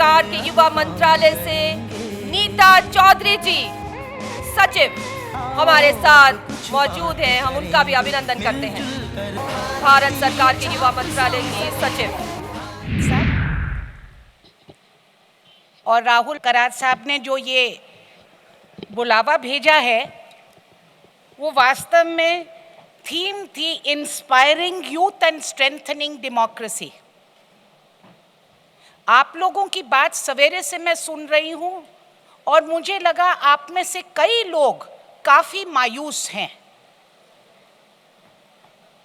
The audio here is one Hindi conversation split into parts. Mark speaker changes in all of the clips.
Speaker 1: सरकार के युवा मंत्रालय से नीता चौधरी जी सचिव हमारे साथ मौजूद हैं। हम उनका भी अभिनंदन करते हैं। भारत सरकार के युवा मंत्रालय की सचिव
Speaker 2: और राहुल करार साहब ने जो ये बुलावा भेजा है वो वास्तव में थीम थी inspiring youth and strengthening democracy. आप लोगों की बात सवेरे से मैं सुन रही हूँ और मुझे लगा आप में से कई लोग काफ़ी मायूस हैं।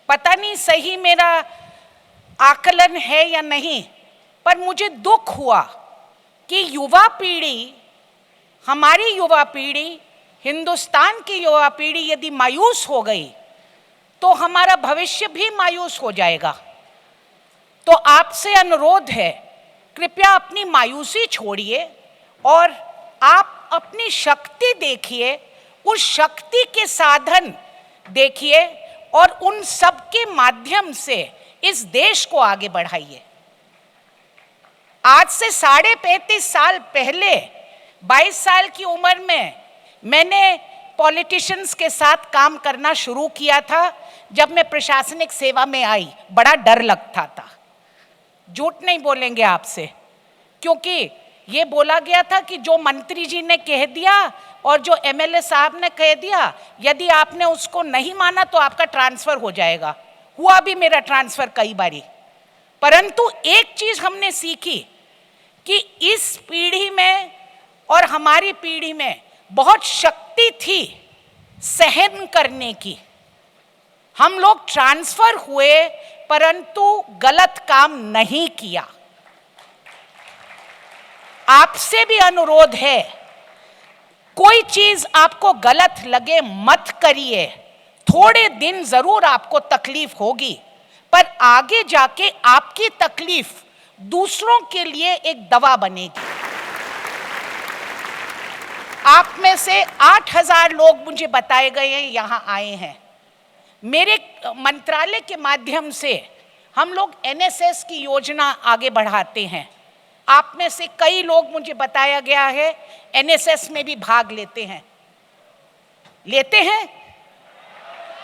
Speaker 2: पता नहीं सही मेरा आकलन है या नहीं, पर मुझे दुख हुआ कि युवा पीढ़ी, हमारी युवा पीढ़ी, हिंदुस्तान की युवा पीढ़ी यदि मायूस हो गई तो हमारा भविष्य भी मायूस हो जाएगा। तो आपसे अनुरोध है, कृपया अपनी मायूसी छोड़िए और आप अपनी शक्ति देखिए, उस शक्ति के साधन देखिए और उन सब के माध्यम से इस देश को आगे बढ़ाइए। आज से 35.5 साल पहले 22 साल की उम्र में मैंने पॉलिटिशियंस के साथ काम करना शुरू किया था। जब मैं प्रशासनिक सेवा में आई बड़ा डर लगता था, झूठ नहीं बोलेंगे आपसे, क्योंकि ये बोला गया था कि जो मंत्री जी ने कह दिया और जो एमएलए साहब ने कह दिया, यदि आपने उसको नहीं माना तो आपका ट्रांसफर हो जाएगा। हुआ भी मेरा ट्रांसफर कई बारी। परंतु एक चीज हमने सीखी कि इस पीढ़ी में और हमारी पीढ़ी में बहुत शक्ति थी सहन करने की। हम लोग ट्रांसफर हुए परंतु गलत काम नहीं किया। आपसे भी अनुरोध है, कोई चीज आपको गलत लगे मत करिए। थोड़े दिन जरूर आपको तकलीफ होगी, पर आगे जाके आपकी तकलीफ दूसरों के लिए एक दवा बनेगी। आप में से 8,000 लोग मुझे बताए गए हैं यहाँ आए हैं। मेरे मंत्रालय के माध्यम से हम लोग एनएसएस की योजना आगे बढ़ाते हैं। आप में से कई लोग, मुझे बताया गया है, एनएसएस में भी भाग लेते हैं।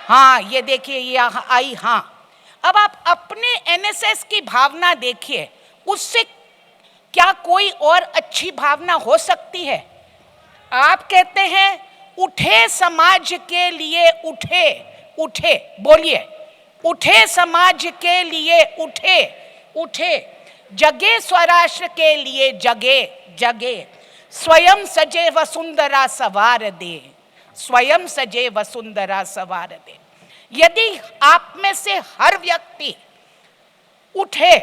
Speaker 2: हाँ, ये देखिए, ये आई। हाँ, अब आप अपने एनएसएस की भावना देखिए, उससे क्या कोई और अच्छी भावना हो सकती है? आप कहते हैं उठे समाज के लिए, उठे बोलिए, उठे समाज के लिए, उठे जगे स्वराष्ट्र के लिए, जगे स्वयं सजे वसुंधरा सवार दे, स्वयं सजे वसुंधरा सवार दे। यदि आप में से हर व्यक्ति उठे,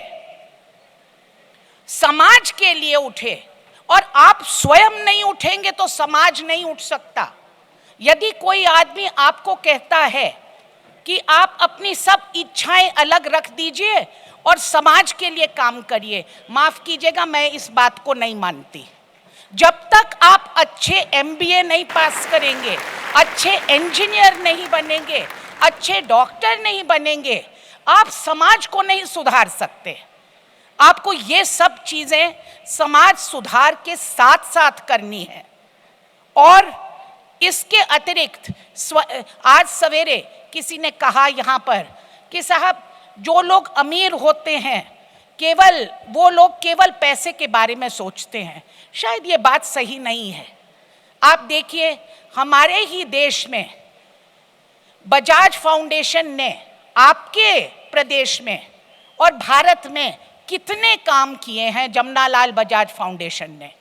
Speaker 2: समाज के लिए उठे, और आप स्वयं नहीं उठेंगे तो समाज नहीं उठ सकता। यदि कोई आदमी आपको कहता है कि आप अपनी सब इच्छाएं अलग रख दीजिए और समाज के लिए काम करिए, माफ कीजिएगा, मैं इस बात को नहीं मानती। जब तक आप अच्छे एमबीए नहीं पास करेंगे, अच्छे इंजीनियर नहीं बनेंगे, अच्छे डॉक्टर नहीं बनेंगे, आप समाज को नहीं सुधार सकते। आपको ये सब चीजें समाज सुधार के साथ साथ करनी है। और इसके अतिरिक्त आज सवेरे किसी ने कहा यहाँ पर कि साहब, जो लोग अमीर होते हैं वो लोग केवल पैसे के बारे में सोचते हैं। शायद ये बात सही नहीं है। आप देखिए, हमारे ही देश में बजाज फाउंडेशन ने आपके प्रदेश में और भारत में कितने काम किए हैं। जमनालाल बजाज फाउंडेशन ने,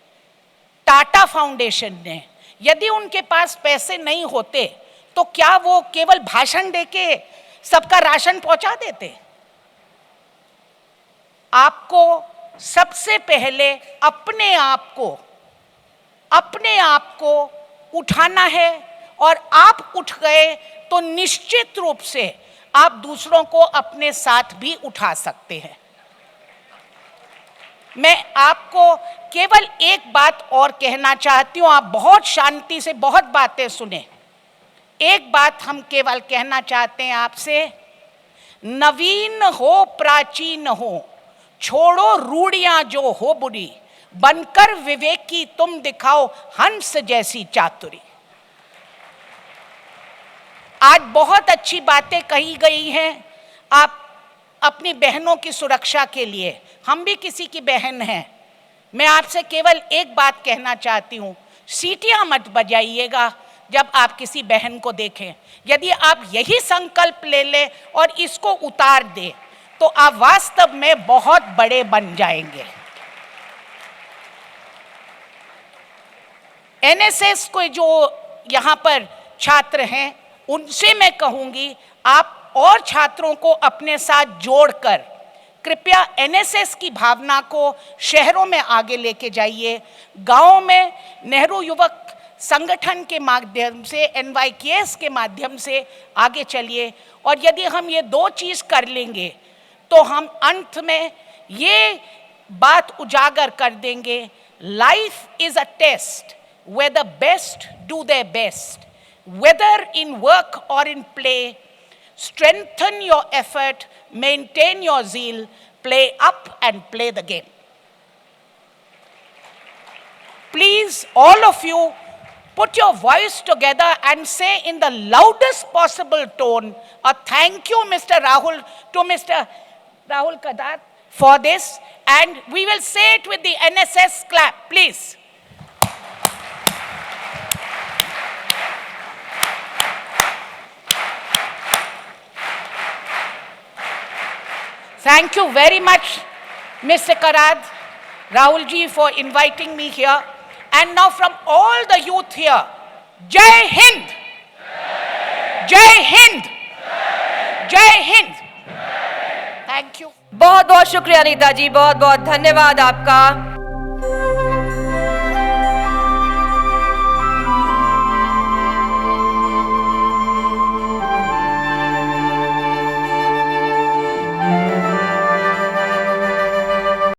Speaker 2: टाटा फाउंडेशन ने। यदि उनके पास पैसे नहीं होते तो क्या वो केवल भाषण देके सबका राशन पहुंचा देते? आपको सबसे पहले अपने आप को उठाना है, और आप उठ गए तो निश्चित रूप से आप दूसरों को अपने साथ भी उठा सकते हैं। मैं आपको केवल एक बात और कहना चाहती हूँ। आप बहुत शांति से बहुत बातें सुने। एक बात हम केवल कहना चाहते हैं आपसे, नवीन हो प्राचीन हो, छोड़ो रूढ़ियां जो हो बुरी, बनकर विवेकी तुम दिखाओ हंस जैसी चातुरी। आज बहुत अच्छी बातें कही गई हैं आप अपनी बहनों की सुरक्षा के लिए। हम भी किसी की बहन हैं। मैं आपसे केवल एक बात कहना चाहती हूँ, सीटियां मत बजाइएगा जब आप किसी बहन को देखें। यदि आप यही संकल्प ले लें और इसको उतार दें तो आप वास्तव में बहुत बड़े बन जाएंगे। एनएसएस को जो यहाँ पर छात्र हैं उनसे मैं कहूँगी, आप और छात्रों को अपने साथ जोड़कर कृपया एनएसएस की भावना को शहरों में आगे लेके जाइए। गाँव में नेहरू युवक संगठन के माध्यम से, NYKS के माध्यम से आगे चलिए। और यदि हम ये दो चीज़ कर लेंगे तो हम अंत में ये बात उजागर कर देंगे, life is a test where the best do their best, whether in work or in play. Strengthen your effort, maintain your zeal, play up and play the game. Please, all of you, put your voice together and say in the loudest possible tone a thank you, Mr. Rahul, to Mr. Rahul Kadat for this, and we will say it with the NSS clap, please. Thank you very much, Mr. Karad, Rahul ji, for inviting me here. And now from all the youth here, Jai Hind! Jai Hind! Jai Hind! Thank you.
Speaker 1: बहुत बहुत शुक्रिया नीता जी, बहुत बहुत धन्यवाद आपका।